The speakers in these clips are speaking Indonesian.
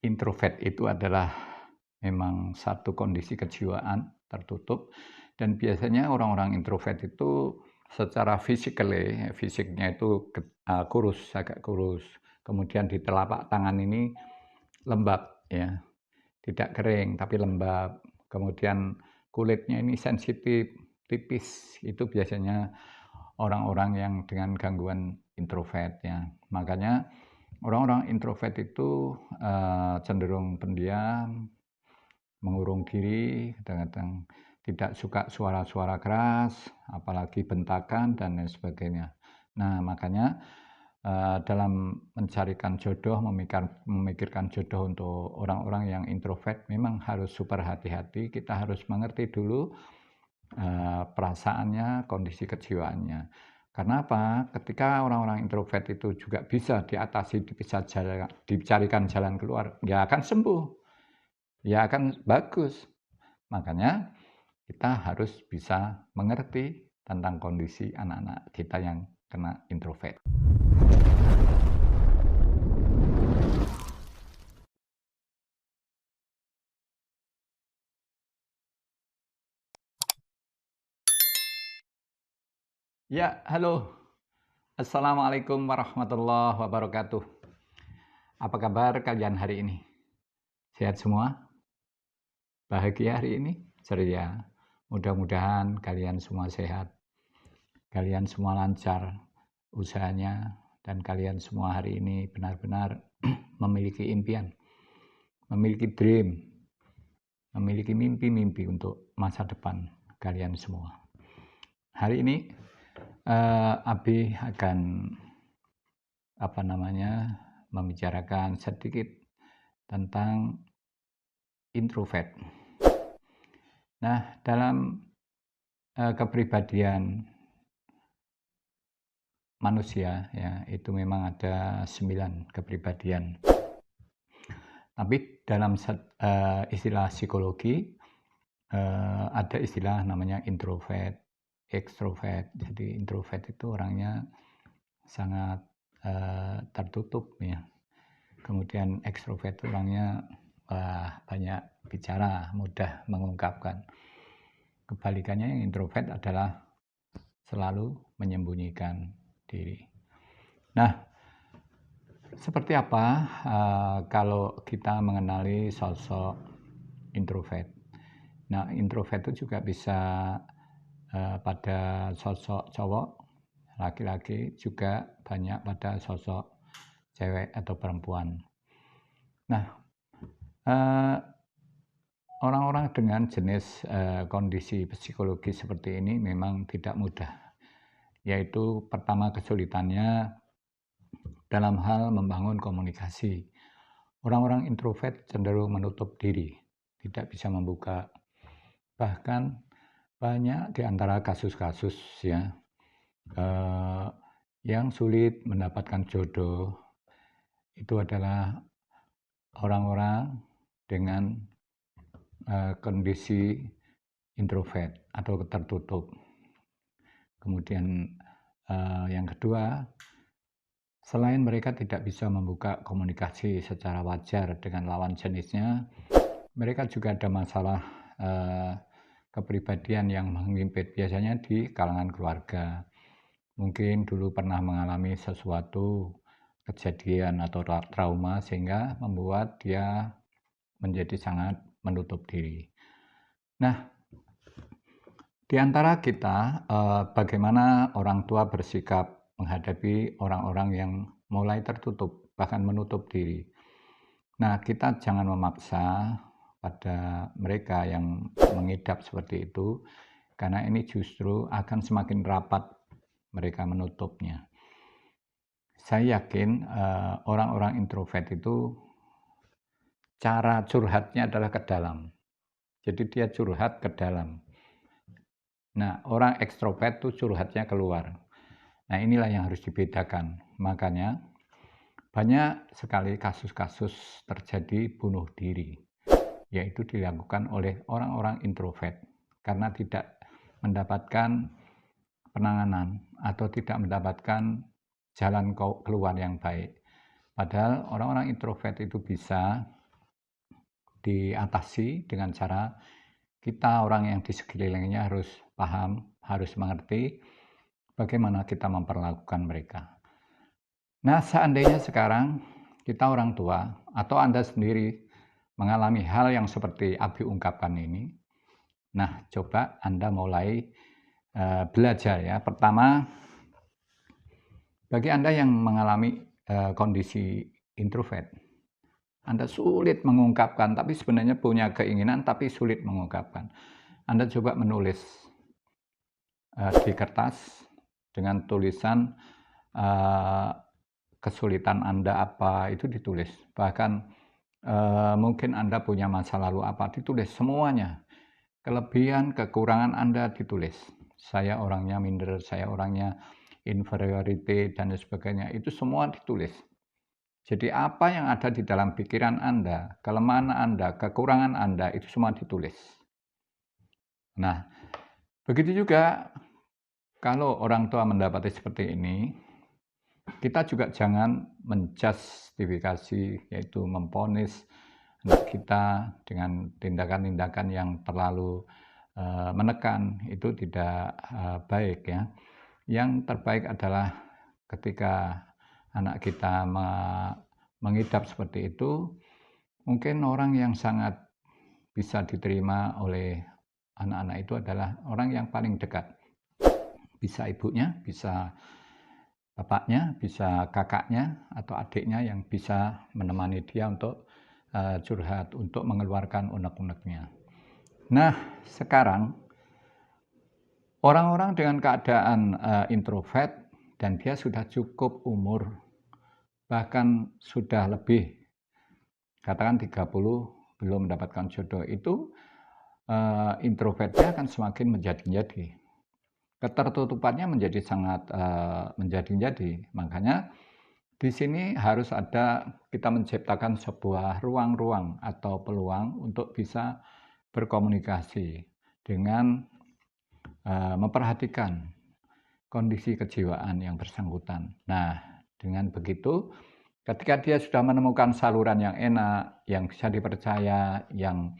introvert itu adalah memang satu kondisi kejiwaan tertutup, dan biasanya orang-orang introvert itu secara fisiknya itu kurus, agak kurus. Kemudian di telapak tangan ini lembab ya, tidak kering tapi lembab. Kemudian kulitnya ini sensitif, tipis. Itu biasanya orang-orang yang dengan gangguan introvert ya. Makanya orang-orang introvert itu cenderung pendiam, mengurung diri, kadang-kadang tidak suka suara-suara keras, apalagi bentakan dan lain sebagainya. Nah, makanya dalam mencarikan jodoh, memikirkan jodoh untuk orang-orang yang introvert, memang harus super hati-hati. Kita harus mengerti dulu perasaannya, kondisi kejiwaannya. Karena apa? Ketika orang-orang introvert itu juga bisa diatasi, dicarikan jalan keluar, ya akan sembuh, ya akan bagus. Makanya kita harus bisa mengerti tentang kondisi anak-anak kita yang kena introvert. Ya, halo. Assalamualaikum warahmatullahi wabarakatuh. Apa kabar kalian hari ini? Sehat semua? Bahagia hari ini? Ceria? Mudah-mudahan kalian semua sehat. Kalian semua lancar usahanya, dan kalian semua hari ini benar-benar memiliki impian, memiliki dream, memiliki mimpi-mimpi untuk masa depan kalian semua. Hari ini Abi akan membicarakan sedikit tentang introvert. Nah, dalam kepribadian manusia ya, itu memang ada 9 kepribadian. Tapi dalam istilah psikologi ada istilah namanya introvert, extrovert. Jadi introvert itu orangnya sangat tertutup ya. Kemudian extrovert itu orangnya banyak bicara, mudah mengungkapkan. Kebalikannya yang introvert adalah selalu menyembunyikan diri. Nah, seperti apa kalau kita mengenali sosok introvert? Nah, introvert itu juga bisa pada sosok cowok, laki-laki, juga banyak pada sosok cewek atau perempuan. Nah, orang-orang dengan jenis kondisi psikologi seperti ini memang tidak mudah. Yaitu pertama, kesulitannya dalam hal membangun komunikasi. Orang-orang introvert cenderung menutup diri, tidak bisa membuka. Bahkan banyak di antara kasus-kasus ya yang sulit mendapatkan jodoh itu adalah orang-orang dengan kondisi introvert atau tertutup. Kemudian yang kedua, selain mereka tidak bisa membuka komunikasi secara wajar dengan lawan jenisnya, mereka juga ada masalah kepribadian yang menghimpit, biasanya di kalangan keluarga. Mungkin dulu pernah mengalami sesuatu kejadian atau trauma sehingga membuat dia menjadi sangat menutup diri. Nah, di antara kita, bagaimana orang tua bersikap menghadapi orang-orang yang mulai tertutup, bahkan menutup diri. Nah, kita jangan memaksa pada mereka yang mengidap seperti itu, karena ini justru akan semakin rapat mereka menutupnya. Saya yakin orang-orang introvert itu cara curhatnya adalah ke dalam. Jadi dia curhat ke dalam. Nah, orang ekstrovert itu curhatnya keluar. Nah, inilah yang harus dibedakan. Makanya banyak sekali kasus-kasus terjadi bunuh diri, yaitu dilakukan oleh orang-orang introvert karena tidak mendapatkan penanganan atau tidak mendapatkan jalan keluar yang baik. Padahal orang-orang introvert itu bisa diatasi dengan cara kita orang yang di sekelilingnya harus paham, harus mengerti bagaimana kita memperlakukan mereka. Nah, seandainya sekarang kita orang tua atau Anda sendiri mengalami hal yang seperti Abi ungkapkan ini, nah coba Anda mulai belajar ya. Pertama, bagi Anda yang mengalami kondisi introvert, Anda sulit mengungkapkan, tapi sebenarnya punya keinginan, tapi sulit mengungkapkan. Anda coba menulis di kertas dengan tulisan kesulitan Anda apa, itu ditulis. Bahkan mungkin Anda punya masa lalu apa, ditulis semuanya. Kelebihan, kekurangan Anda ditulis. Saya orangnya minder, saya orangnya inferiority, dan sebagainya. Itu semua ditulis. Jadi apa yang ada di dalam pikiran Anda, kelemahan Anda, kekurangan Anda, itu semua ditulis. Nah, begitu juga kalau orang tua mendapati seperti ini, kita juga jangan menjustifikasi, yaitu memvonis anak kita dengan tindakan-tindakan yang terlalu menekan. Itu tidak baik ya. Yang terbaik adalah ketika anak kita mengidap seperti itu, mungkin orang yang sangat bisa diterima oleh anak-anak itu adalah orang yang paling dekat. Bisa ibunya, bisa bapaknya, bisa kakaknya atau adiknya yang bisa menemani dia untuk curhat, untuk mengeluarkan unek-uneknya. Nah, sekarang orang-orang dengan keadaan introvert dan dia sudah cukup umur, bahkan sudah lebih, katakan 30, belum mendapatkan jodoh, itu introvertnya akan semakin menjadi-jadi. Ketertutupannya menjadi sangat menjadi-jadi. Makanya di sini harus ada, kita menciptakan sebuah ruang-ruang atau peluang untuk bisa berkomunikasi dengan memperhatikan kondisi kejiwaan yang bersangkutan. Nah, dengan begitu, ketika dia sudah menemukan saluran yang enak, yang bisa dipercaya, yang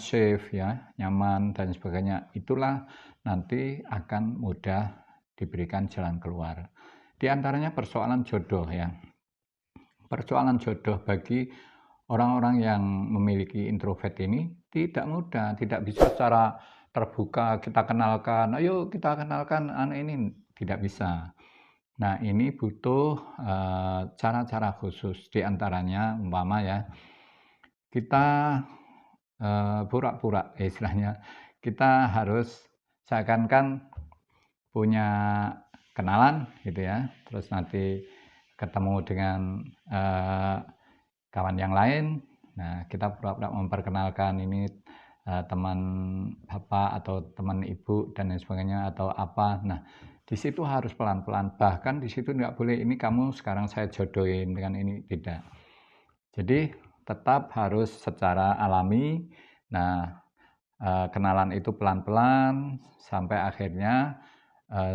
safe ya, nyaman dan sebagainya, itulah nanti akan mudah diberikan jalan keluar. Di antaranya persoalan jodoh ya. Persoalan jodoh bagi orang-orang yang memiliki introvert ini tidak mudah, tidak bisa secara terbuka kita kenalkan, ayo kita kenalkan anak ini, tidak bisa. Nah, ini butuh cara-cara khusus. Di antaranya umpama ya, kita pura-pura istilahnya, kita harus seakan-akan punya kenalan gitu ya, terus nanti ketemu dengan kawan yang lain. Nah, kita pura-pura memperkenalkan ini teman bapak atau teman ibu dan lain sebagainya atau apa. Nah, di situ harus pelan-pelan. Bahkan di situ nggak boleh ini kamu sekarang saya jodohin dengan ini, tidak. Jadi tetap harus secara alami. Nah, kenalan itu pelan-pelan sampai akhirnya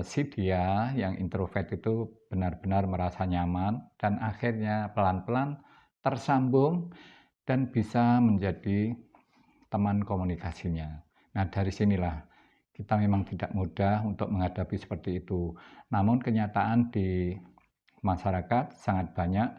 si dia yang introvert itu benar-benar merasa nyaman dan akhirnya pelan-pelan tersambung dan bisa menjadi teman komunikasinya. Nah, dari sinilah kita memang tidak mudah untuk menghadapi seperti itu. Namun kenyataan di masyarakat sangat banyak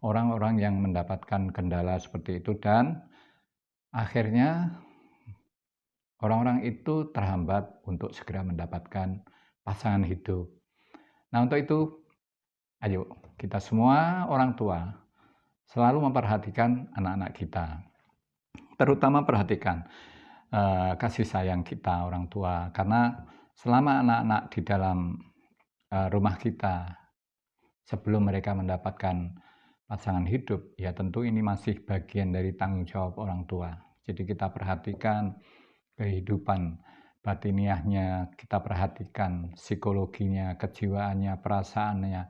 orang-orang yang mendapatkan kendala seperti itu dan akhirnya orang-orang itu terhambat untuk segera mendapatkan pasangan hidup. Nah, untuk itu, ayo kita semua orang tua selalu memperhatikan anak-anak kita. Terutama perhatikan kasih sayang kita orang tua, karena selama anak-anak di dalam rumah kita sebelum mereka mendapatkan pasangan hidup, ya tentu ini masih bagian dari tanggung jawab orang tua. Jadi kita perhatikan kehidupan batiniahnya, kita perhatikan psikologinya, kejiwaannya, perasaannya,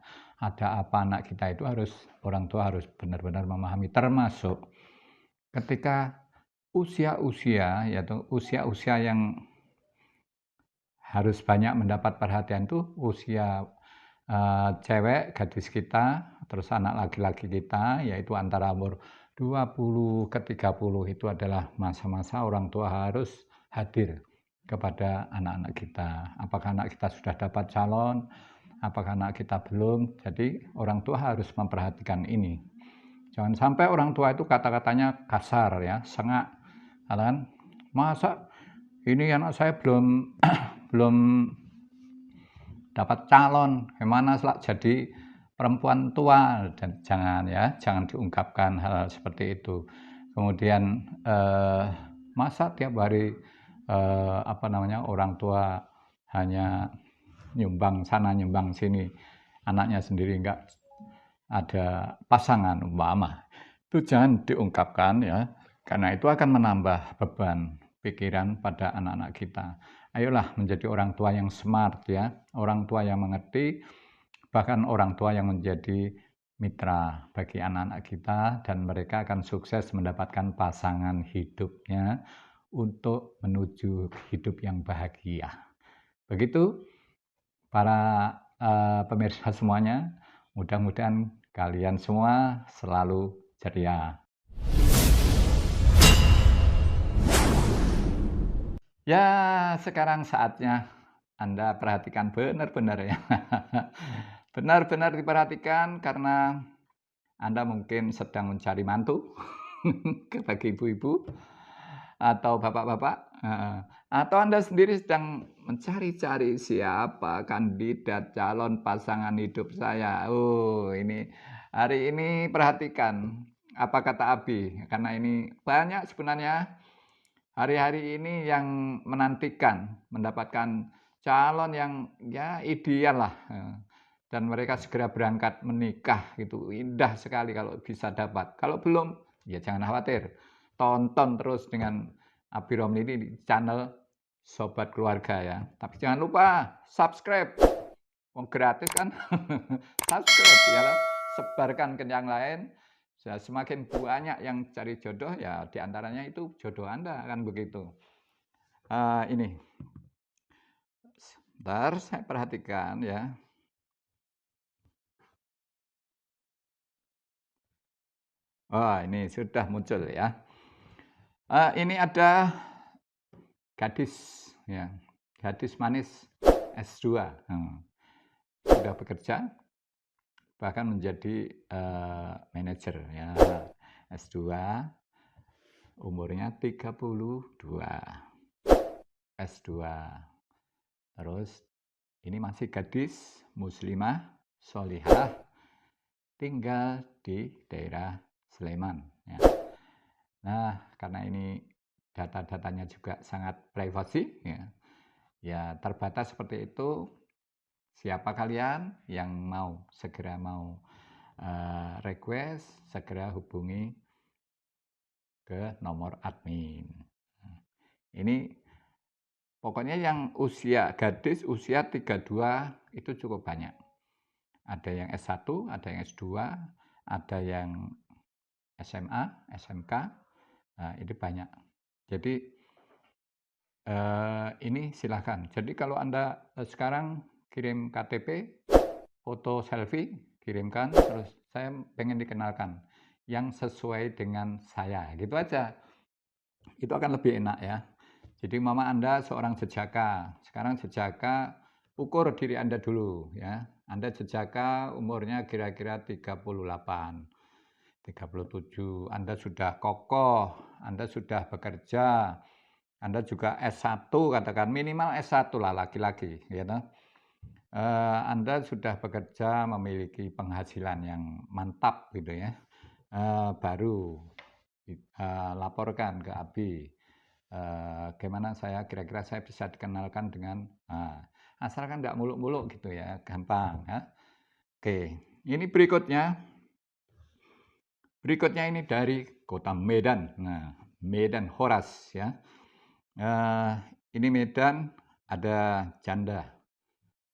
ada apa anak kita, itu harus orang tua harus benar-benar memahami, termasuk ketika usia-usia, yaitu usia-usia yang harus banyak mendapat perhatian itu usia cewek, gadis kita, terus anak laki-laki kita, yaitu antara umur 20 ke 30 itu adalah masa-masa orang tua harus hadir kepada anak-anak kita. Apakah anak kita sudah dapat calon, apakah anak kita belum. Jadi orang tua harus memperhatikan ini. Jangan sampai orang tua itu kata-katanya kasar ya, sengak. Kan? Masa ini anak saya belum belum dapat calon, gimana jadi perempuan tua, dan jangan diungkapkan hal seperti itu. Kemudian masa tiap hari orang tua hanya nyumbang sana nyumbang sini, anaknya sendiri enggak ada pasangan umpama, itu jangan diungkapkan ya, karena itu akan menambah beban pikiran pada anak-anak kita. Ayolah menjadi orang tua yang smart ya, orang tua yang mengerti, bahkan orang tua yang menjadi mitra bagi anak-anak kita, dan mereka akan sukses mendapatkan pasangan hidupnya untuk menuju hidup yang bahagia. Begitu para pemirsa semuanya, mudah-mudahan kalian semua selalu ceria. Ya, sekarang saatnya Anda perhatikan benar-benar ya. Benar-benar diperhatikan, karena Anda mungkin sedang mencari mantu bagi ibu-ibu atau bapak-bapak, atau Anda sendiri sedang mencari-cari siapa kandidat calon pasangan hidup saya. Ini hari ini perhatikan apa kata Abi, karena ini banyak sebenarnya hari-hari ini yang menantikan mendapatkan calon yang ya ideal lah, dan mereka segera berangkat menikah. Itu indah sekali kalau bisa dapat. Kalau belum, ya jangan khawatir, tonton terus dengan Abi Romli ini di channel Sobat Keluarga ya. Tapi jangan lupa subscribe, gratis kan. Subscribe ya, sebarkan ke yang lain. Semakin banyak yang cari jodoh, ya diantaranya itu jodoh Anda, kan begitu. Ini sebentar saya perhatikan ya. Ini sudah muncul ya. Ini ada gadis ya, gadis manis S2, sudah bekerja, bahkan menjadi manajer ya, S2, umurnya 32, S2. Terus ini masih gadis muslimah sholihah, tinggal di daerah Sleman ya. Nah, karena ini data-datanya juga sangat privasi ya, ya terbatas seperti itu. Siapa kalian yang segera mau request, segera hubungi ke nomor admin. Ini pokoknya yang gadis usia 32 itu cukup banyak. Ada yang S1, ada yang S2, ada yang SMA, SMK, ini banyak. Jadi ini silahkan. Jadi kalau Anda sekarang kirim KTP, foto selfie, kirimkan, terus saya pengen dikenalkan yang sesuai dengan saya, gitu aja. Itu akan lebih enak ya. Jadi mama Anda seorang jejaka, sekarang jejaka, ukur diri Anda dulu ya. Anda jejaka umurnya kira-kira 38, 37, Anda sudah kokoh, Anda sudah bekerja, Anda juga S1, katakan minimal S1 lah laki-laki ya. Anda sudah bekerja, memiliki penghasilan yang mantap gitu ya, baru laporkan ke Abi, gimana kira-kira saya bisa dikenalkan dengan, asalkan tidak muluk-muluk gitu ya, gampang ya. Oke, ini berikutnya ini dari kota Medan. Nah, Medan Horas ya. Ini Medan, ada janda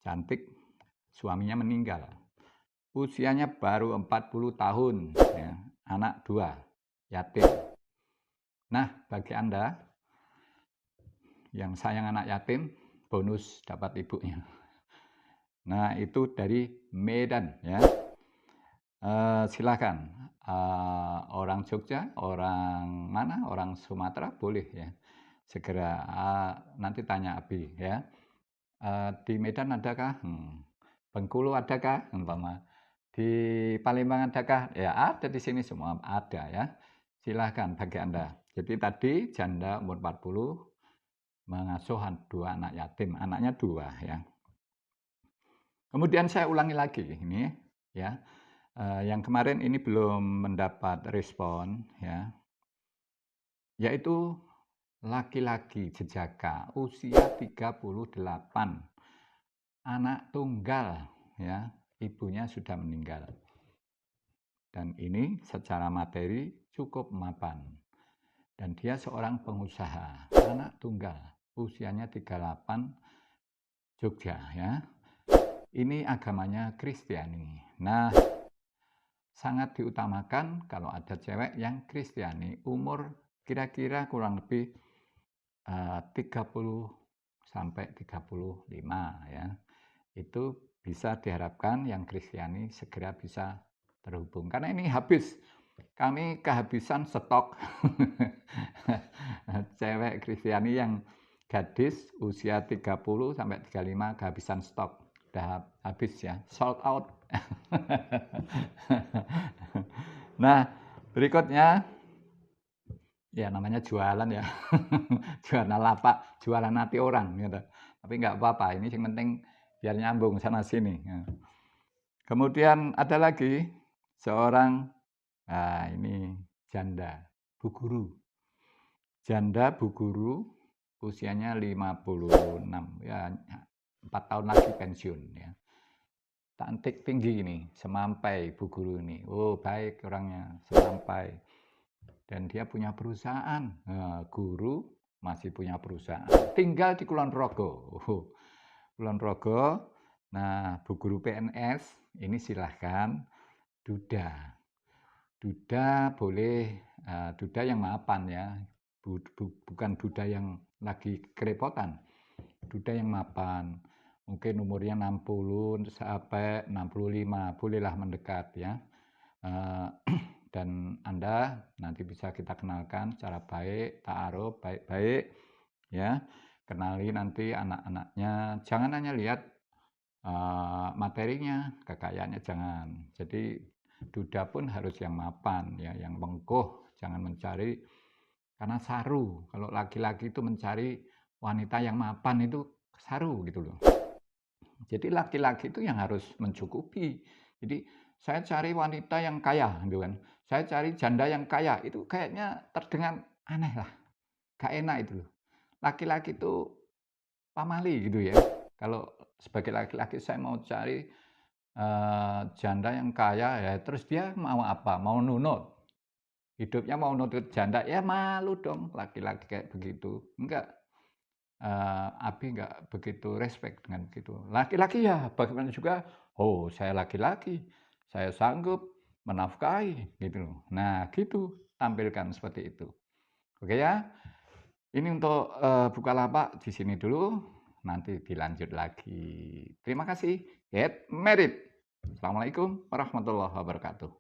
cantik, suaminya meninggal, usianya baru 40 tahun ya, anak 2, yatim. Nah, bagi Anda yang sayang anak yatim, bonus dapat ibunya. Nah, itu dari Medan ya. Silakan orang Jogja, orang mana, orang Sumatera boleh ya. Segera nanti tanya Abi ya. Di Medan adakah? Bengkulu adakah? Umpama. Di Palembang adakah? Ya ada di sini semua ada ya. Silahkan bagi Anda. Jadi tadi janda umur 40 mengasuh 2 anak yatim, anaknya 2 ya. Kemudian saya ulangi lagi ini ya. Yang kemarin ini belum mendapat respon ya. Yaitu laki-laki jejaka usia 38, anak tunggal ya, ibunya sudah meninggal. Dan ini secara materi cukup mapan. Dan dia seorang pengusaha, anak tunggal, usianya 38, Jogja ya. Ini agamanya Kristiani. Nah, sangat diutamakan kalau ada cewek yang Kristiani, umur kira-kira kurang lebih 30 sampai 35 ya. Itu bisa diharapkan yang Kristiani segera bisa terhubung. Karena ini habis, kami kehabisan stok cewek Kristiani yang gadis usia 30 sampai 35 kehabisan stok. Udah habis ya, sold out. Nah, berikutnya ya namanya jualan ya. Jualan lapak, jualan hati orang gitu. Tapi nggak apa-apa, ini yang penting biar nyambung sana sini. Kemudian ada lagi seorang, ini janda, Bu Guru. Janda Bu Guru, usianya 56, ya 4 tahun lagi pensiun ya. Cantik tinggi ini, semampai Bu Guru ini. Oh baik orangnya, semampai. Dan dia punya perusahaan, guru masih punya perusahaan. Tinggal di Kulon Progo. Kulon Progo, nah Bu Guru PNS, ini silahkan duda. Duda boleh, duda yang mapan ya, bukan duda yang lagi kerepotan. Duda yang mapan, mungkin umurnya 60 sampai 65, bolehlah mendekat ya. Dan Anda nanti bisa kita kenalkan secara baik, ta'aruf baik-baik ya. Kenali nanti anak-anaknya, jangan hanya lihat materinya, kekayaannya jangan. Jadi duda pun harus yang mapan ya, yang mengkuh, jangan mencari karena saru. Kalau laki-laki itu mencari wanita yang mapan itu saru gitu loh. Jadi laki-laki itu yang harus mencukupi. Jadi saya cari wanita yang kaya gitu kan. Saya cari janda yang kaya, itu kayaknya terdengar aneh lah. Gak enak itu loh. Laki-laki itu pamali gitu ya. Kalau sebagai laki-laki saya mau cari janda yang kaya ya, terus dia mau apa? Mau nunut. Hidupnya mau nunut janda, ya malu dong laki-laki kayak begitu. Enggak. Abi enggak begitu respect dengan begitu. Laki-laki ya bagaimana juga, oh saya laki-laki, saya sanggup menafkahi gitu loh. Nah gitu, tampilkan seperti itu. Oke ya, ini untuk Bukalapak di sini dulu, nanti dilanjut lagi. Terima kasih, get married. Assalamualaikum warahmatullahi wabarakatuh.